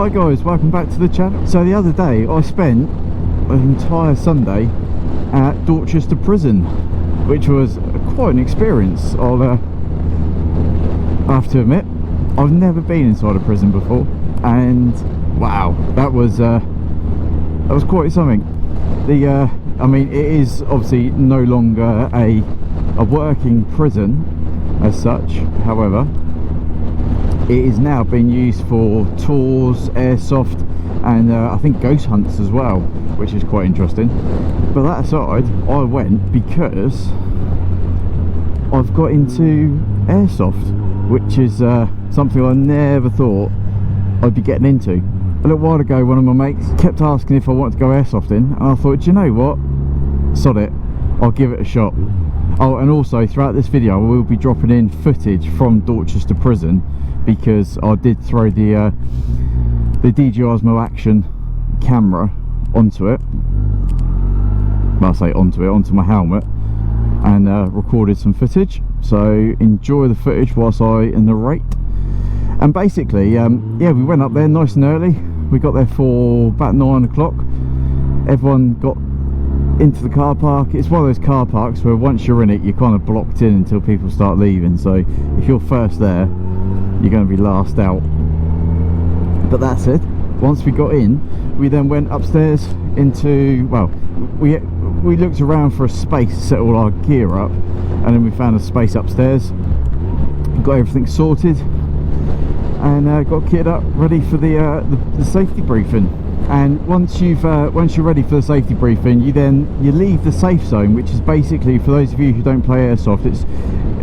Hi guys, welcome back to the channel. So the other day I spent an entire Sunday at Dorchester Prison, which was quite an experience. I have to admit, I've never been inside a prison before, and wow, that was quite something. I mean, it is obviously no longer a working prison as such. However, it is now being used for tours, airsoft, and I think ghost hunts as well, which is quite interesting. But that aside, I went because I've got into airsoft, which is something I never thought I'd be getting into. A little while ago, one of my mates kept asking if I wanted to go airsofting, and I thought, do you know what, sod it, I'll give it a shot. Oh, and also throughout this video I will be dropping in footage from Dorchester Prison, because I did throw the DJI Osmo Action camera onto it. Well, I say onto my helmet, and recorded some footage. So enjoy the footage whilst I narrate. And basically, yeah, we went up there nice and early. We got there for about 9 o'clock. Everyone got into the car park. It's one of those car parks where once you're in it, you're kind of blocked in until people start leaving. So if you're first there, you're going to be last out. But that's it. Once we got in, we then went upstairs into, well, we looked around for a space to set all our gear up, and then we found a space upstairs, got everything sorted, and got kitted up ready for the safety briefing. And once you're ready for the safety briefing, you leave the safe zone, which is basically, for those of you who don't play airsoft, it's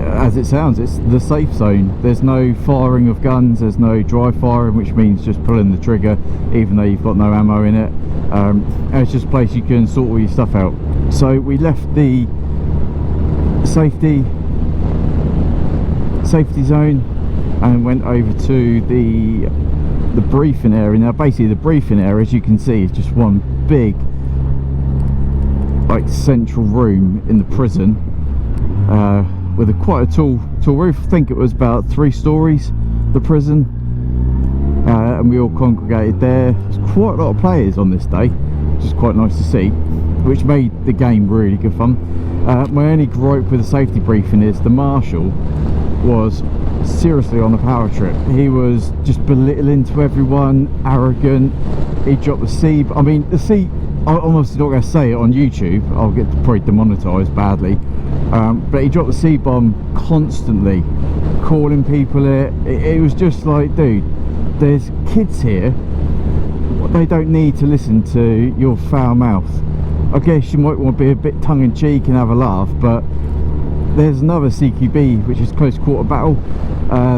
as it sounds, it's the safe zone. There's no firing of guns, there's no dry firing, which means just pulling the trigger even though you've got no ammo in it, and it's just a place you can sort all your stuff out. So we left the safety zone and went over to the briefing area. Now basically the briefing area, as you can see, is just one big like central room in the prison, with quite a tall roof. I think it was about 3 stories, the prison, and we all congregated there. There's quite a lot of players on this day, which is quite nice to see, which made the game really good fun. My only gripe with the safety briefing is the marshal was seriously on a power trip. He was just belittling to everyone, arrogant. He dropped the C, I mean the C, I'm obviously not going to say it on YouTube, I'll get probably demonetised badly, but he dropped the C-bomb constantly, calling people it was just like, dude, there's kids here, they don't need to listen to your foul mouth. I guess you might want to be a bit tongue-in-cheek and have a laugh, but there's another CQB, which is close quarter battle,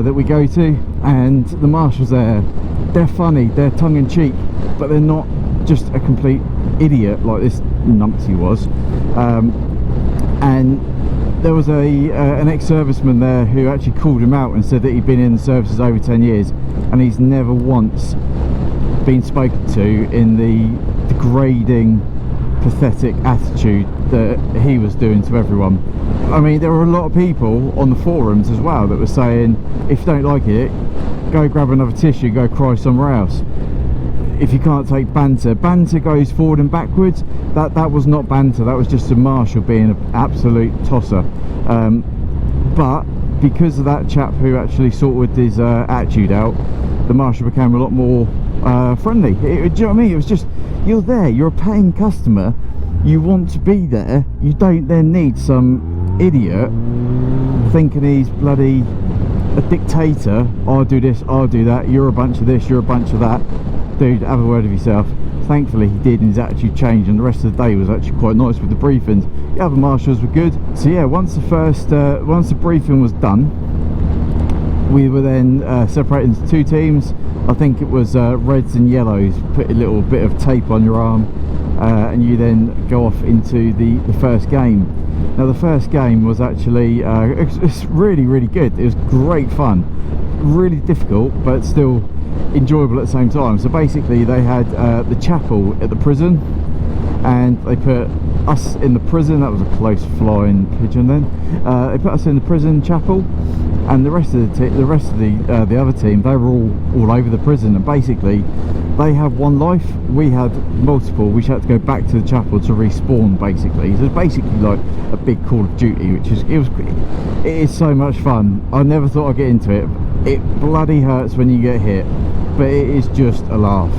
that we go to, and the marshals there, they're funny, they're tongue-in-cheek, but they're not just a complete idiot like this numpty was. And there was an ex-serviceman there who actually called him out and said that he'd been in the services over 10 years and he's never once been spoken to in the degrading, pathetic attitude that he was doing to everyone. I mean, there were a lot of people on the forums as well that were saying, if you don't like it, go grab another tissue, go cry somewhere else. If you can't take banter goes forward and backwards. That was not banter, that was just a marshal being an absolute tosser. But because of that chap who actually sorted his attitude out, the marshal became a lot more friendly. Do you know what I mean? It was just, you're there, you're a paying customer, you want to be there, you don't then need some idiot thinking he's bloody a dictator. I'll do this, I'll do that, you're a bunch of this, you're a bunch of that. Dude, have a word of yourself. Thankfully he did, and his attitude changed, and the rest of the day was actually quite nice with the briefings. The other marshals were good. So yeah, once the briefing was done, we were then separated into 2 teams. I think it was reds and yellows. Put a little bit of tape on your arm, and you then go off into the first game. Now the first game was actually it's really good. It was great fun, really difficult but still enjoyable at the same time. So basically they had the chapel at the prison, and they put us in the prison. That was a close flying pigeon then. They put us in the prison chapel, and the rest of the other team, they were all over the prison, and basically they have one life, we had multiple. We had to go back to the chapel to respawn, basically. So it's basically like a big Call of Duty, which is it is so much fun. I never thought I'd get into it. It bloody hurts when you get hit, but it is just a laugh.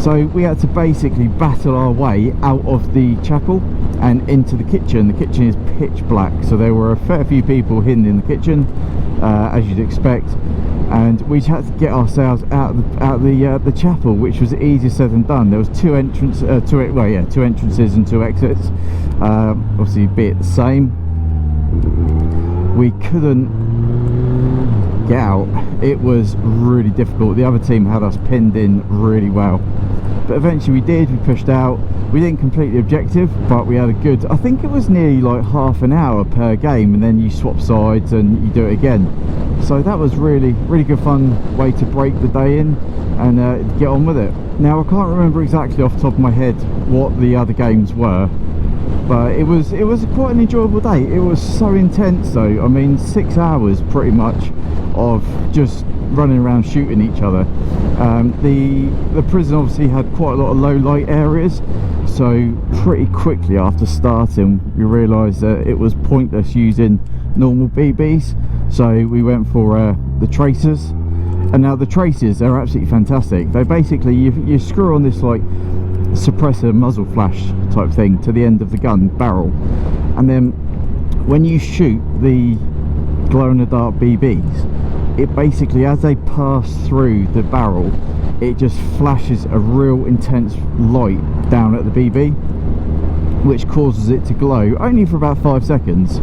So we had to basically battle our way out of the chapel and into the kitchen. The kitchen is pitch black, so there were a fair few people hidden in the kitchen, as you'd expect, and we had to get ourselves out of the chapel, which was easier said than done. There was two entrances and two exits. Obviously, be it the same, we couldn't get out. It was really difficult. The other team had us pinned in really well, but eventually we did. We pushed out. We didn't complete the objective, but we had a good, I think it was nearly like half an hour per game, and then you swap sides and you do it again. So that was really good fun way to break the day in and get on with it. Now I can't remember exactly off the top of my head what the other games were, but it was quite an enjoyable day. It was so intense though. I mean, 6 hours pretty much of just running around shooting each other. The prison obviously had quite a lot of low light areas, so pretty quickly after starting we realised that it was pointless using normal BBs, so we went for the tracers. And now the tracers are absolutely fantastic. They basically, you screw on this like suppressor muzzle flash type thing to the end of the gun barrel, and then when you shoot the glow in the dark BBs, it basically, as they pass through the barrel, it just flashes a real intense light down at the BB, which causes it to glow only for about 5 seconds,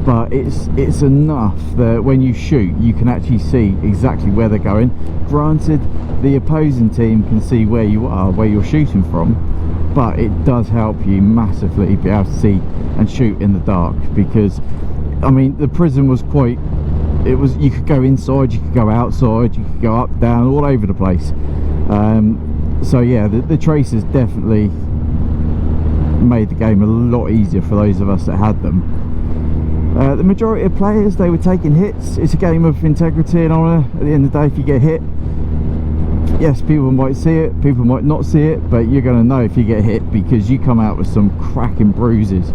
but it's enough that when you shoot you can actually see exactly where they're going. Granted, the opposing team can see where you are, where you're shooting from, but it does help you massively be able to see and shoot in the dark, because I mean the prison was quite, you could go inside, you could go outside, you could go up, down, all over the place. So yeah, the tracers definitely made the game a lot easier for those of us that had them. The majority of players, they were taking hits. It's a game of integrity and honour. At the end of the day, if you get hit, yes, people might see it, people might not see it, but you're going to know if you get hit because you come out with some cracking bruises.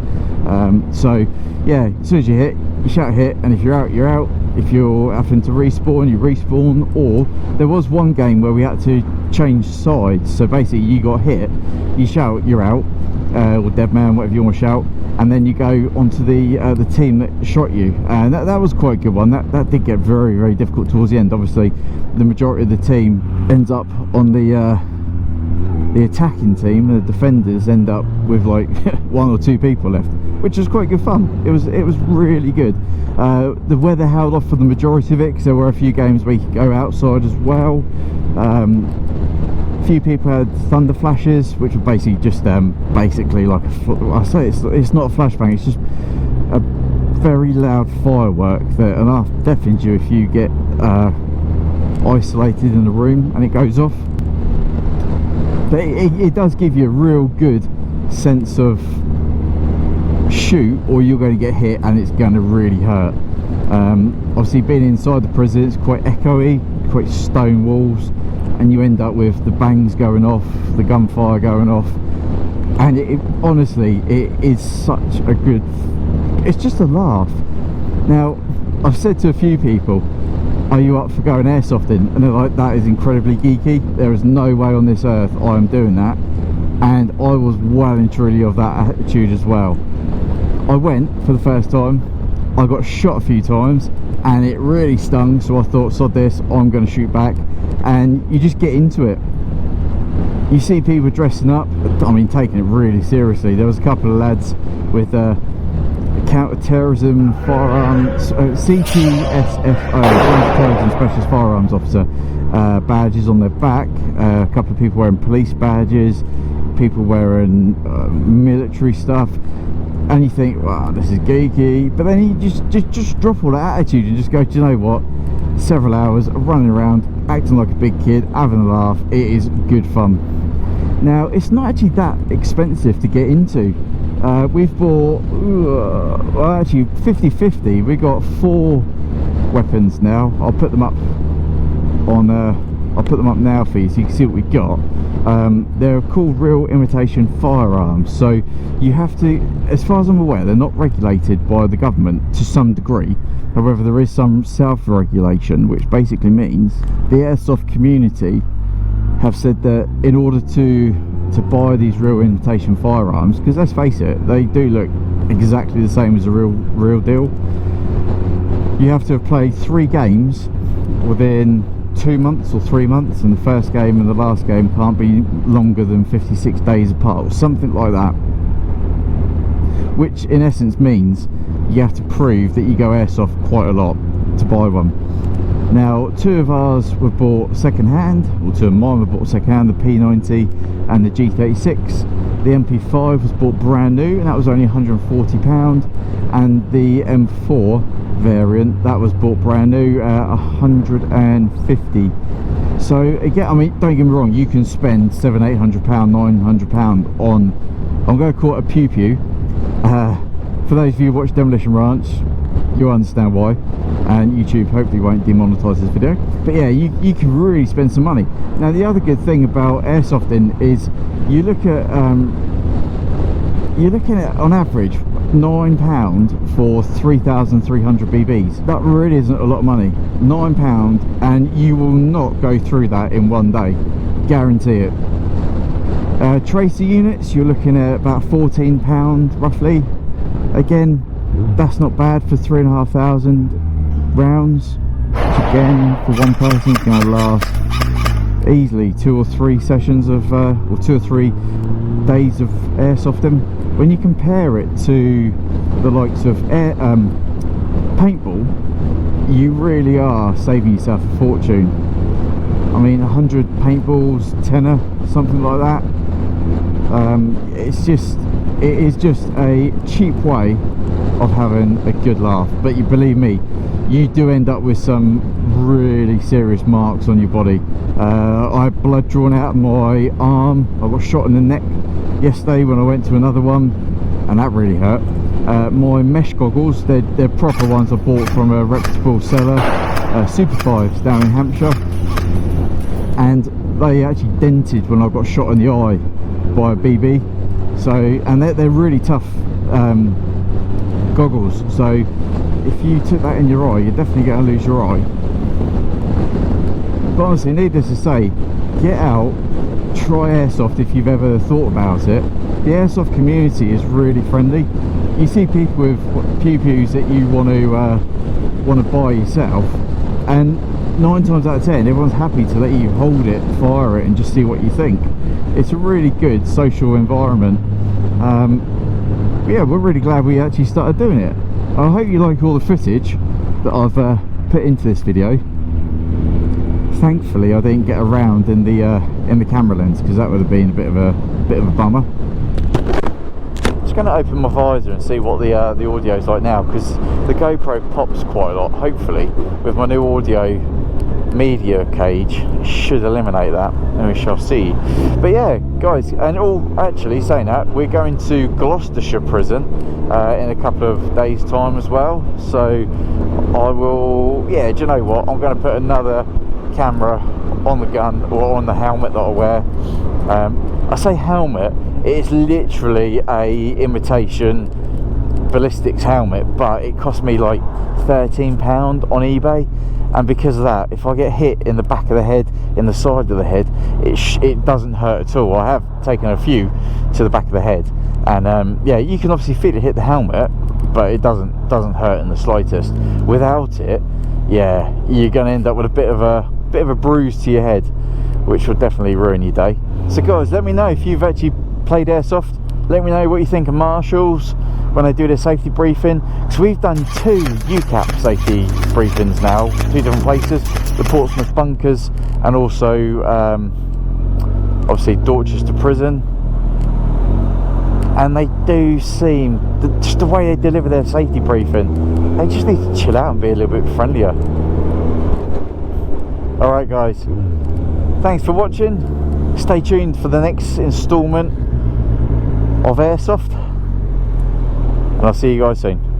So yeah, as soon as you hit, you shout hit, and if you're out, you're out. If you're having to respawn, you respawn. Or there was one game where we had to change sides, so basically you got hit, you shout you're out, or dead man, whatever you want to shout, and then you go onto the team that shot you, and that was quite a good one. That did get very difficult towards the end. Obviously the majority of the team ends up on the attacking team, and the defenders end up with like 1 or 2 people left, which was quite good fun. It was really good. The weather held off for the majority of it, because there were a few games where you could go outside as well. A few people had thunder flashes, which were basically just basically like I say, it's not a flashbang, it's just a very loud firework that enough deafens you if you get isolated in a room and it goes off. But it does give you a real good sense of shoot or you're going to get hit and it's going to really hurt. Obviously being inside the prison, it's quite echoey, quite stone walls, and you end up with the bangs going off, the gunfire going off, and honestly it is such a good, it's just a laugh. Now I've said to a few people, are you up for going airsofting? And they're like, that is incredibly geeky, there is no way on this earth I am doing that. And I was well and truly of that attitude as well. I went for the first time, I got shot a few times and it really stung, so I thought, sod this, I'm going to shoot back. And you just get into it. You see people dressing up, I mean taking it really seriously. There was a couple of lads with counter-terrorism firearms, CTSFO, Terrorism Specialist Firearms Officer badges on their back. A couple of people wearing police badges, people wearing military stuff, and you think, wow, this is geeky. But then you just drop all that attitude and just go, do you know what, several hours of running around acting like a big kid, having a laugh, it is good fun. Now it's not actually that expensive to get into. We've bought, well actually 50-50, we got 4 weapons now. I'll put them up on, I'll put them up now for you so you can see what we got. They're called real imitation firearms, so you have to, as far as I'm aware, they're not regulated by the government to some degree. However, there is some self-regulation, which basically means the airsoft community have said that in order to buy these real imitation firearms, because let's face it, they do look exactly the same as a real deal, you have to have played 3 games within 2 months or 3 months, and the first game and the last game can't be longer than 56 days apart, or something like that, which in essence means you have to prove that you go airsoft quite a lot to buy one. Now, 2 of ours were bought second hand, or 2 of mine were bought second hand, the P90 and the G36. The MP5 was bought brand new, and that was only £140, and the M4 variant, that was bought brand new at £150. So again, I mean, don't get me wrong, you can spend £700, £800, £900 on, I'm going to call it a pew pew. For those of you who watch Demolition Ranch, you'll understand why, and YouTube hopefully won't demonetize this video. But yeah, you can really spend some money. Now, the other good thing about airsofting is you're looking at on average £9 for 3,300 BBs. That really isn't a lot of money. £9, and you will not go through that in one day, guarantee it. Tracer units, you're looking at about £14 roughly. Again, that's not bad for 3,500 rounds, which again for one person is going to last easily 2 or 3 sessions of or 2 or 3 days of airsofting. When you compare it to the likes of paintball, you really are saving yourself a fortune. I mean, 100 paintballs, tenner, something like that. It is just a cheap way of having a good laugh. But you believe me, you do end up with some really serious marks on your body. I had blood drawn out of my arm. I got shot in the neck yesterday when I went to another one, and that really hurt. My mesh goggles, they're proper ones I bought from a reputable seller, Super 5s down in Hampshire, and they actually dented when I got shot in the eye by a BB. So, and they're really tough goggles, so if you took that in your eye, you're definitely going to lose your eye. But honestly, needless to say, get out, try airsoft if you've ever thought about it. The airsoft community is really friendly. You see people with pew-pews that you want to buy yourself, and 9 times out of 10 everyone's happy to let you hold it, fire it, and just see what you think. It's a really good social environment. Yeah, we're really glad we actually started doing it. I hope you like all the footage that I've put into this video. Thankfully I didn't get around in the camera lens, because that would have been a bit of a bummer. Just going to open my visor and see what the audio is like now, because the GoPro pops quite a lot. Hopefully with my new audio media cage, it should eliminate that, and we shall see. But yeah guys, and actually saying that, we're going to Gloucestershire Prison in a couple of days time as well, so I will, yeah, do you know what, I'm going to put another camera on the gun, or on the helmet that I wear. I say helmet, it's literally a imitation ballistics helmet, but it cost me like £13 on eBay, and because of that, if I get hit in the back of the head, in the side of the head, it doesn't hurt at all. I have taken a few to the back of the head, and yeah, you can obviously feel it hit the helmet, but it doesn't hurt in the slightest. Without it, yeah, you're going to end up with a bit of a bruise to your head, which will definitely ruin your day. So guys, let me know if you've actually played airsoft. Let me know what you think of marshals when they do their safety briefing, because we've done 2 UCAP safety briefings now, 2 different places, the Portsmouth bunkers, and also obviously Dorchester Prison, and they do seem, just the way they deliver their safety briefing, they just need to chill out and be a little bit friendlier. Alright guys, thanks for watching. Stay tuned for the next instalment of Airsoft. and I'll see you guys soon.